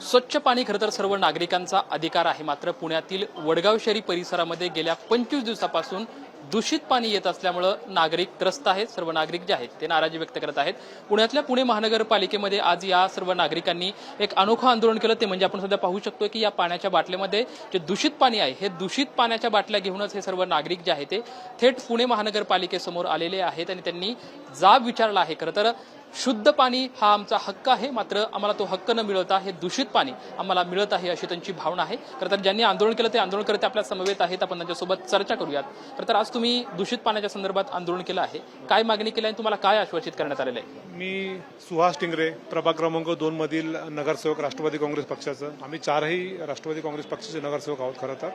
स्वच्छ पाणी खरं तर सर्व नागरिकांचा अधिकार आहे. मात्र पुण्यातील वडगाव शहरी परिसरामध्ये गेल्या 25 दिवसापासून दूषित पाणी येत असल्यामुळे नागरिक त्रस्त आहेत. सर्व नागरिक जे आहेत ते नाराजी व्यक्त करत आहेत. पुण्यातल्या पुणे महानगरपालिकेमध्ये आज या सर्व नागरिकांनी एक अनोखं आंदोलन केलं. ते म्हणजे आपण सध्या पाहू शकतो की या पाण्याच्या बाटल्यामध्ये जे दूषित पाणी आहे हे दूषित पाण्याच्या बाटल्या घेऊनच हे सर्व नागरिक जे आहेत ते थेट पुणे महानगरपालिकेसमोर आलेले आहेत आणि त्यांनी जाब विचारला आहे. खरं तर शुद्ध पाणी हा आमचा हक्क आहे, मात्र आम्हाला तो हक्क न मिळवता हे दूषित पाणी आम्हाला मिळत आहे अशी त्यांची भावना आहे. खरं तर ज्यांनी आंदोलन केलं ते आंदोलनकर्ते आपल्या समवेत आहेत. आपण त्यांच्यासोबत चर्चा करूयात. खरं तर आज तुम्ही दूषित पाण्याच्या संदर्भात आंदोलन केलं आहे, काय मागणी केली आणि तुम्हाला काय आश्वासित करण्यात आलेलं आहे? मी सुहास टिंगरे, प्रभाग क्रमांक 2 मधील नगरसेवक, राष्ट्रवादी काँग्रेस पक्षाचं. आम्ही चारही राष्ट्रवादी काँग्रेस पक्षाचे नगरसेवक आहोत. खरं तर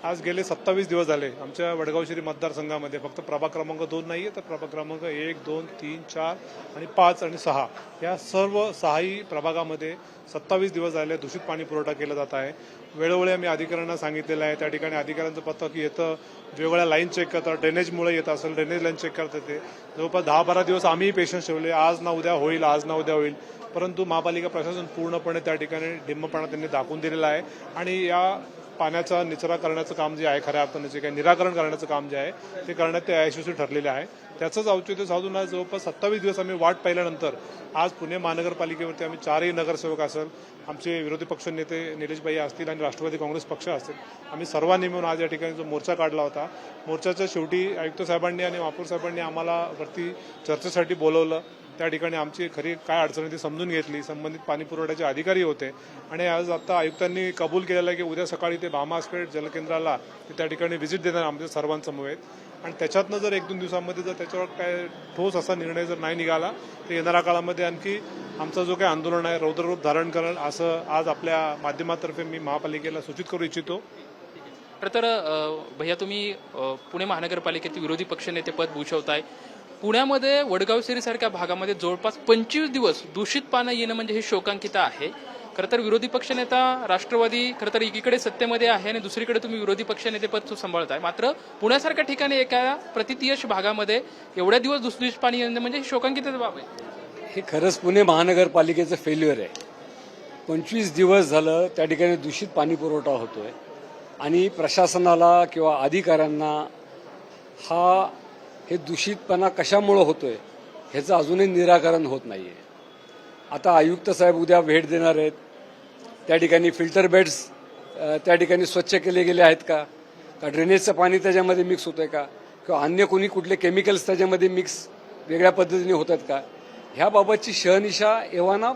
आज गेले 27 दिवस झाले आमच्या वडगाव शहरी मतदारसंघामध्ये फक्त प्रभाग क्रमांक 2 नाही आहे, तर प्रभाग क्रमांक 1, 2, 3, 4 आणि 5 आणि 6 या सर्व 6ही प्रभागामध्ये 27 दिवस झाले दूषित पाणी पुरवठा केला जात आहे. वेळोवेळी आम्ही अधिकाऱ्यांना सांगितलेलं आहे. त्या ठिकाणी अधिकाऱ्यांचं पथक येतं, वेगवेगळ्या लाईन चेक करतात, ड्रेनेजमुळे येत असेल ड्रेनेज लाईन चेक करतात. ते जवळपास 10-12 दिवस आम्हीही पेशन्स ठेवले, आज ना उद्या होईल, आज ना उद्या होईल, परंतु महापालिका प्रशासन पूर्णपणे त्या ठिकाणी ढिम्मपणा त्यांनी दाखवून दिलेला आहे. आणि या पाण्याचा निचरा करण्याचं काम जे आहे, खऱ्या अर्थाने जे काही निराकरण करण्याचं काम जे आहे ते करण्यात ते अयशस्वी ठरलेले आहे. त्याचंच औचित्य साधून आज जवळपास 27 दिवस आम्ही वाट पाहिल्यानंतर आज पुणे महानगरपालिकेवरती आम्ही चारही नगरसेवक असेल, आमचे विरोधी पक्ष नेते निलेशभाई असतील आणि राष्ट्रवादी काँग्रेस पक्ष असतील, आम्ही सर्वांनी मिळून आज या ठिकाणी जो मोर्चा काढला होता. मोर्चाच्या शेवटी आयुक्त साहेबांनी आणि महापौर साहेबांनी आम्हाला वरती चर्चेसाठी बोलवलं. त्या ठिकाणी आमची खरी काय अडचण ती समजून घेतली. संबंधित पाणी पुरवठ्याचे अधिकारी होते आणि आज आता आयुक्तांनी कबूल केलेलं आहे की उद्या सकाळी ते भामासपेठ जलकेंद्राला ते त्या ठिकाणी व्हिजिट देणार आमच्या सर्वांसमवेत. आणि त्याच्यातनं जर 1-2 दिवसांमध्ये जर त्याच्यावर काय ठोस असा निर्णय जर नाही निघाला तर येणाऱ्या काळामध्ये आणखी आमचा जो काही आंदोलन आहे रौद्ररूप धारण करेल, असं आज आपल्या माध्यमातर्फे मी महापालिकेला सूचित करू इच्छितो. तर भैया, तुम्ही पुणे महानगरपालिकेतील विरोधी पक्षनेते पद भूषवताय. पुण्यामध्ये वडगाव शहरीसारख्या भागामध्ये जवळपास 25 दिवस दूषित पाणी येणं म्हणजे हे शोकांकित आहे. खरं तर विरोधी पक्षनेता राष्ट्रवादी खरं तर एकीकडे सत्तेमध्ये आहे आणि दुसरीकडे तुम्ही विरोधी पक्षनेतेपद सांभाळताय. मात्र पुण्यासारख्या ठिकाणी एका प्रतितीयश भागामध्ये एवढ्या दिवस दूषित पाणी येणं म्हणजे हे शोकांकित बाब आहे. हे खरंच पुणे महानगरपालिकेचं फेल्युअर आहे. 25 दिवस झालं त्या ठिकाणी दूषित पाणी पुरवठा होतोय आणि प्रशासनाला किंवा अधिकाऱ्यांना हे दूषितपणा कशामुळे होतोय ह्याचं अजूनही निराकरण होत नाहीये. आता आयुक्त साहेब उद्या भेट देणार आहेत. त्या ठिकाणी फिल्टर बेड्स त्या ठिकाणी स्वच्छ केले गेले आहेत का ड्रेनेजचं पाणी त्याच्यामध्ये मिक्स होतंय का किंवा अन्य कोणी कुठले केमिकल्स त्याच्यामध्ये मिक्स वेगळ्या पद्धतीने होत आहेत का, ह्याबाबतची शहनिशा एव्हाना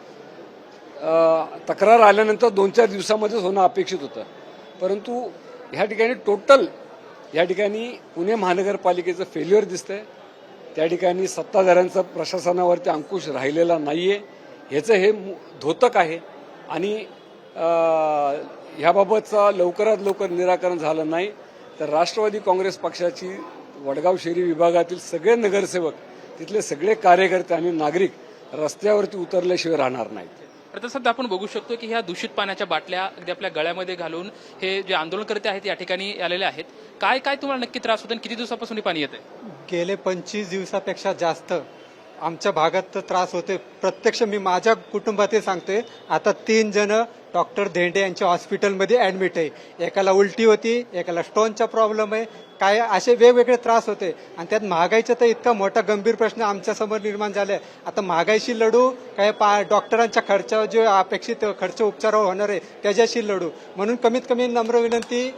तक्रार आल्यानंतर 2-4 दिवसामध्येच होणं अपेक्षित होतं. परंतु ह्या ठिकाणी टोटल या ठिकाणी पुणे महानगरपालिकेचं फेल्युअर दिसतंय. त्या ठिकाणी सत्ताधाऱ्यांचा प्रशासनावरती अंकुश राहिलेला नाहीये, ह्याचं हे द्योतक आहे. आणि ह्याबाबतचा लवकरात लवकर निराकरण झालं नाही तर राष्ट्रवादी काँग्रेस पक्षाची वडगाव शहरी विभागातील सगळे नगरसेवक, तिथले सगळे कार्यकर्ते आणि नागरिक रस्त्यावरती उतरल्याशिवाय राहणार नाहीत. तर सध्या आपण बघू शकतो की ह्या दूषित पाण्याच्या बाटल्या अगदी आपल्या गळ्यामध्ये घालून हे जे आंदोलनकर्ते आहेत या ठिकाणी आलेले आहेत. काय काय तुम्हाला नक्की त्रास होतो आणि किती दिवसापासून हे पाणी येते? गेले 25 दिवसापेक्षा जास्त आमच्या भागात तर त्रास होते. प्रत्यक्ष मी माझ्या कुटुंबातील सांगतोय. आता 3 जण डॉक्टर धेंडे यांच्या हॉस्पिटलमध्ये ऍडमिट आहे. एकाला उलटी होती, एकाला स्टोनचा प्रॉब्लेम आहे, काय असे वेगवेगळे त्रास होते. आणि त्यात महागाईचा तर इतका मोठा गंभीर प्रश्न आमच्यासमोर निर्माण झालाय. आता महागाईशी लढू काय डॉक्टरांच्या खर्चावर जो अपेक्षित खर्च उपचारावर होणार आहे त्याच्याशी लढू. म्हणून कमीत कमी नम्र विनंती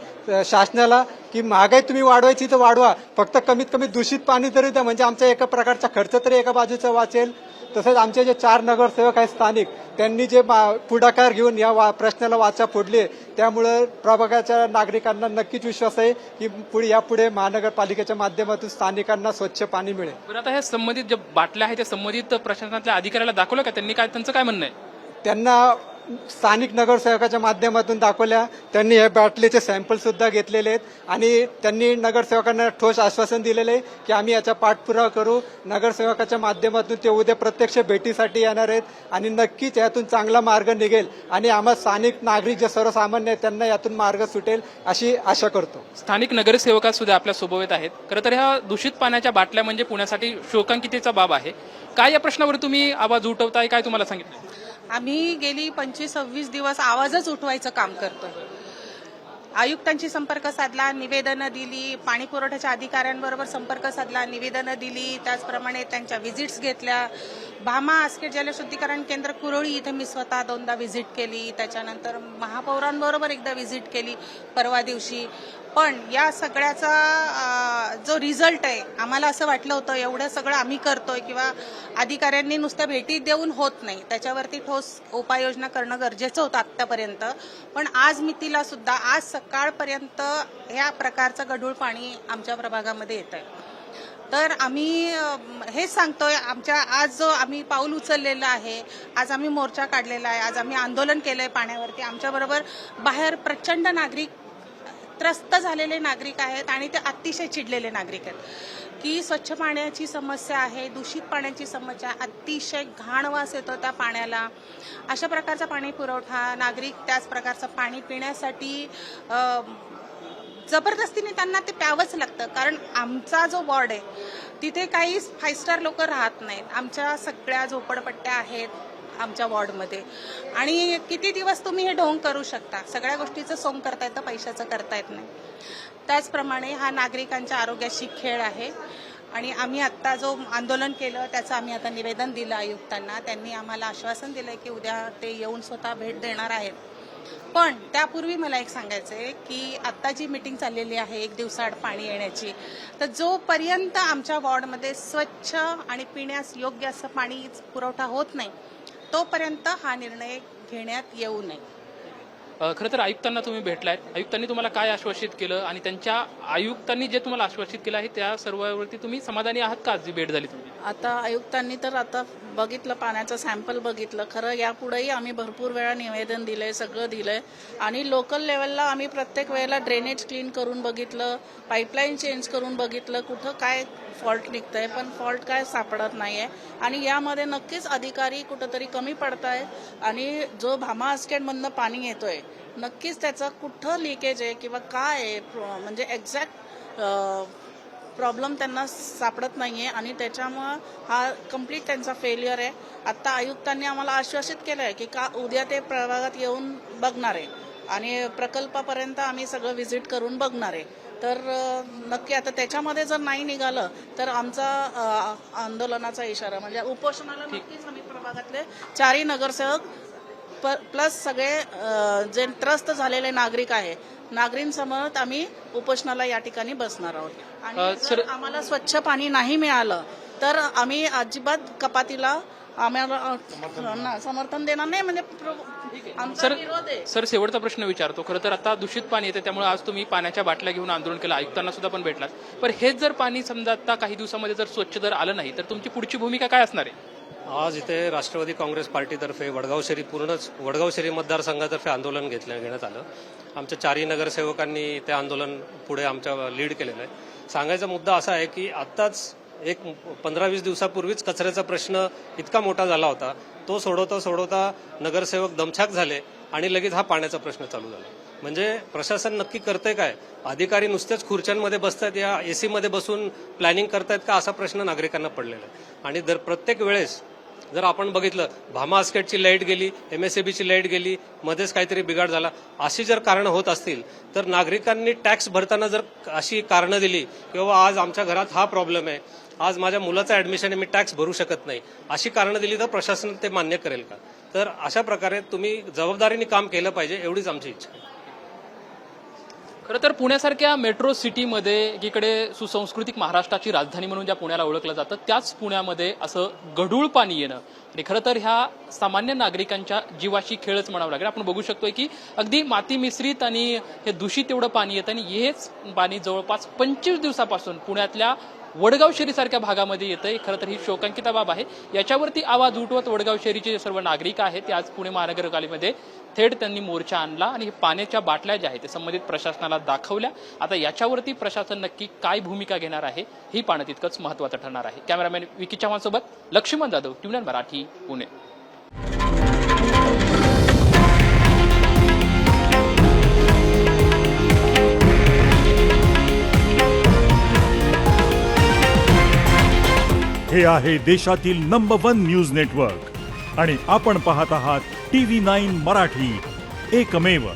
शासनाला की महागाई तुम्ही वाढवायची तर वाढवा, फक्त कमीत कमी दूषित पाणी तरी द्या, म्हणजे आमचा एका प्रकारचा खर्च तरी एका बाजूचा वाचेल. तसंच आमचे जे 4 नगरसेवक आहेत स्थानिक, त्यांनी जे पुढाकार घेऊन या प्रश्नाला वाचा फोडली, त्यामुळं प्रभागाच्या नागरिकांना नक्कीच विश्वास आहे की यापुढे महानगरपालिकेच्या माध्यमातून स्थानिकांना स्वच्छ पाणी मिळेल. पण आता हे संबंधित ज्या बाटल्या आहेत त्या संबंधित प्रशासनातल्या अधिकाऱ्याला दाखवलं का? त्यांचं काय म्हणणं आहे? त्यांना स्थानिक नगरसेवकाच्या माध्यमातून दाखवल्या. त्यांनी हे बाटलीचे सॅम्पल सुद्धा घेतलेले आहेत आणि त्यांनी नगरसेवकांना ठोस आश्वासन दिलेले आहे की आम्ही याचा पाठपुरावा करू. नगरसेवकाच्या माध्यमातून ते उद्या प्रत्यक्ष भेटीसाठी येणार आहेत आणि नक्कीच यातून चांगला मार्ग निघेल आणि आम्हा स्थानिक नागरिक जे सर्वसामान्य आहेत त्यांना यातून मार्ग सुटेल अशी आशा करतो. स्थानिक नगरसेवक सुद्धा आपल्या सोबत आहेत. खरं तर ह्या दूषित पाण्याच्या बाटल्या म्हणजे पुण्यासाठी शोकांकितेचा बाब आहे. काय या प्रश्नावर तुम्ही आवाज उठवताय, काय तुम्हाला सांगितलं? आम्ही गेली 25-26 दिवस आवाजच उठवायचं काम करतोय. आयुक्तांशी संपर्क साधला, निवेदनं दिली, पाणी पुरवठ्याच्या अधिकाऱ्यांबरोबर संपर्क साधला, निवेदनं दिली, त्याचप्रमाणे त्यांच्या व्हिजिट्स घेतल्या. भामा आस्केट जलशुद्धीकरण केंद्र कुरोळी इथे मी स्वतः 2दा व्हिजिट केली. त्याच्यानंतर महापौरांबरोबर एकदा व्हिजिट केली परवा दिवशी. पण या सगळ्याचा जो रिझल्ट आहे, आम्हाला असं वाटलं होतं एवढं सगळं आम्ही करतोय किंवा अधिकाऱ्यांनी नुसत्या भेटी देऊन होत नाही, त्याच्यावरती ठोस उपाययोजना करणं गरजेचं होतं आत्तापर्यंत. पण आज मितीला सुद्धा आज सकाळपर्यंत या प्रकारचं गढूळ पाणी आमच्या प्रभागामध्ये येत आहे. तर आम्ही हेच सांगतोय, आज जो आम्ही पाऊल उचललेलं आहे, आज आम्ही मोर्चा काढलेला आहे, आज आम्ही आंदोलन केलंय पाण्यावरती. आमच्याबरोबर बाहेर प्रचंड नागरिक, त्रस्त झालेले नागरिक आहेत आणि ते अतिशय चिडलेले नागरिक आहेत की स्वच्छ पाण्याची समस्या आहे, दूषित पाण्याची समस्या, अतिशय घाण वास येतो त्या पाण्याला. अशा प्रकारचा पाणी पुरवठा, नागरिक त्याच प्रकारचं पाणी पिण्यासाठी जबरदस्तीने त्यांना ते प्यावंच लागतं. कारण आमचा जो वॉर्ड आहे तिथे काही 5 स्टार लोक राहत नाहीत. आमच्या सगळ्या झोपडपट्ट्या आहेत आमच्या वॉर्डमध्ये. आणि किती दिवस तुम्ही हे ढोंग करू शकता? सगळ्या गोष्टीचं सोंग करता येतं, पैशाचं करता येत नाही. त्याचप्रमाणे हा नागरिकांच्या आरोग्याशी खेळ आहे. आणि आम्ही आत्ता जो आंदोलन केलं त्याचं आम्ही आता निवेदन दिलं आयुक्तांना. त्यांनी आम्हाला आश्वासन दिलंय की उद्या ते येऊन स्वतः भेट देणार आहेत. पण त्यापूर्वी मला एक सांगायचं आहे की आत्ता जी मीटिंग चाललेली आहे 1 दिवसाआड पाणी येण्याची, तर जोपर्यंत आमच्या वॉर्डमध्ये स्वच्छ आणि पिण्यास योग्य असं पाणी पुरवठा होत नाही तोपर्यंत हा निर्णय घेण्यात येऊ नये. खरं तर आयुक्तांना तुम्ही भेटलायत, आयुक्तांनी तुम्हाला काय आश्वासित केलं आणि त्यांच्या आयुक्तांनी जे तुम्हाला आश्वासित केलं आहे त्या सर्वांवरती तुम्ही समाधानी आहात का? जी भेट झाली तुमची आता आयुक्तांनी तर आता बघितलं, पाण्याचं सॅम्पल बघितलं. खरं यापुढेही आम्ही भरपूर वेळा निवेदन दिलंय, सगळं दिलंय. आणि लोकल लेवलला आम्ही प्रत्येक वेळेला ड्रेनेज क्लीन करून बघितलं, पाईपलाईन चेंज करून बघितलं, कुठं काय फॉल्ट निघतंय, पण फॉल्ट काय सापडत नाहीये. आणि यामध्ये नक्कीच अधिकारी कुठंतरी कमी पडताय. आणि जो भामा आस्केटमधनं पाणी येतोय नक्कीच त्याचं कुठं लिकेज आहे किंवा काय आहे म्हणजे एक्झॅक्ट प्रॉब्लेम त्यांना सापडत नाहीये आणि त्याच्यामुळं हा कम्प्लीट त्यांचा फेल्युअर आहे. आता आयुक्तांनी आम्हाला आश्वासित केलं आहे की उद्या ते प्रभागात येऊन बघणार आहे आणि प्रकल्पापर्यंत आम्ही सगळं व्हिजिट करून बघणार आहे. तर नक्की आता त्याच्यामध्ये जर नाही निघालं तर आमचा आंदोलनाचा इशारा म्हणजे उपोषणाला नक्कीच आम्ही प्रभागातले 4ही नगरसेवक प्लस सगळे जे त्रस्त झालेले नागरिक आहे नागरिकांसमोर आम्ही उपोषणाला या ठिकाणी बसणार आहोत. आणि जर आम्हाला स्वच्छ पाणी नाही मिळालं तर आम्ही अजिबात कपातीला आम्हाला समर्थन देणार नाही. म्हणजे आमचा विरोध आहे. सर शेवटचा प्रश्न विचारतो. खरं तर आता दूषित पाणी येते त्यामुळे आज तुम्ही पाण्याच्या बाटल्या घेऊन आंदोलन केलं, आयुक्तांना सुद्धा पण भेटलात. पण हेच जर पाणी समजा आता काही दिवसामध्ये जर स्वच्छ जर आलं नाही तर तुमची पुढची भूमिका काय असणार आहे? आज इथे राष्ट्रवादी काँग्रेस पार्टीतर्फे वडगाव शहरी मतदारसंघातर्फे आंदोलन घेण्यात आलं. आमच्या 4ही नगरसेवकांनी ते आंदोलन पुढे आमच्या लीड केलेलं आहे. सांगायचा मुद्दा असा आहे की आत्ताच एक 15-20 दिवसापूर्वीच कचऱ्याचा प्रश्न इतका मोठा झाला होता, तो सोडवता नगरसेवक दमछाक झाले आणि लगेच हा पाण्याचा प्रश्न चालू झाला. म्हणजे प्रशासन नक्की करते काय? अधिकारी नुसतेच खुर्च्यांमध्ये बसतात या AC मध्ये बसून प्लॅनिंग करतायत का, असा प्रश्न नागरिकांना पडलेला आहे. आणि प्रत्येक वेळेस जर आपण बघितलं, भामा आस्केटची लाईट गेली, MSABची लाईट गेली, मध्येच काहीतरी बिघाड झाला, अशी जर कारणं होत असतील तर नागरिकांनी टॅक्स भरताना जर अशी कारणं दिली किंवा आज आमच्या घरात हा प्रॉब्लेम आहे, आज माझ्या मुलाचं ऍडमिशन आहे, मी टॅक्स भरू शकत नाही, अशी कारणं दिली तर प्रशासन ते मान्य करेल का? तर अशा प्रकारे तुम्ही जबाबदारीने काम केलं पाहिजे, एवढीच आमची इच्छा आहे. खरं तर पुण्यासारख्या मेट्रो सिटीमध्ये एकीकडे सुसंस्कृतिक महाराष्ट्राची राजधानी म्हणून ज्या पुण्याला ओळखलं जातं त्याच पुण्यामध्ये असं गढूळ पाणी येणं आणि खरं तर ह्या सामान्य नागरिकांच्या जीवाशी खेळच म्हणावं लागेल. आपण बघू शकतोय की अगदी माती मिश्रित आणि हे दूषित एवढं पाणी येतं आणि हेच पाणी जवळपास 25 दिवसापासून पुण्यातल्या वडगाव शहरीसारख्या भागामध्ये येतंय. खरं तर ही शोकांकिता बाब आहे. याच्यावरती आवाज उठवत वडगाव शहरीचे सर्व नागरिक आहेत ते आज पुणे महानगरपालिकेमध्ये थेट त्यांनी मोर्चा आणला आणि हे पाण्याच्या बाटल्या ज्या आहेत ते संबंधित प्रशासनाला दाखवल्या. आता याच्यावरती प्रशासन नक्की काय भूमिका घेणार आहे ही पाहणं तितकंच महत्त्वाचं ठरणार आहे. कॅमेरामॅन विकी चव्हाण सोबत लक्ष्मण जाधव, ट्यून मराठी, पुणे. हे आहे देशातील नंबर 1 न्यूज नेटवर्क आणि आपण पाहत आहात TV9 मराठी, एकमेव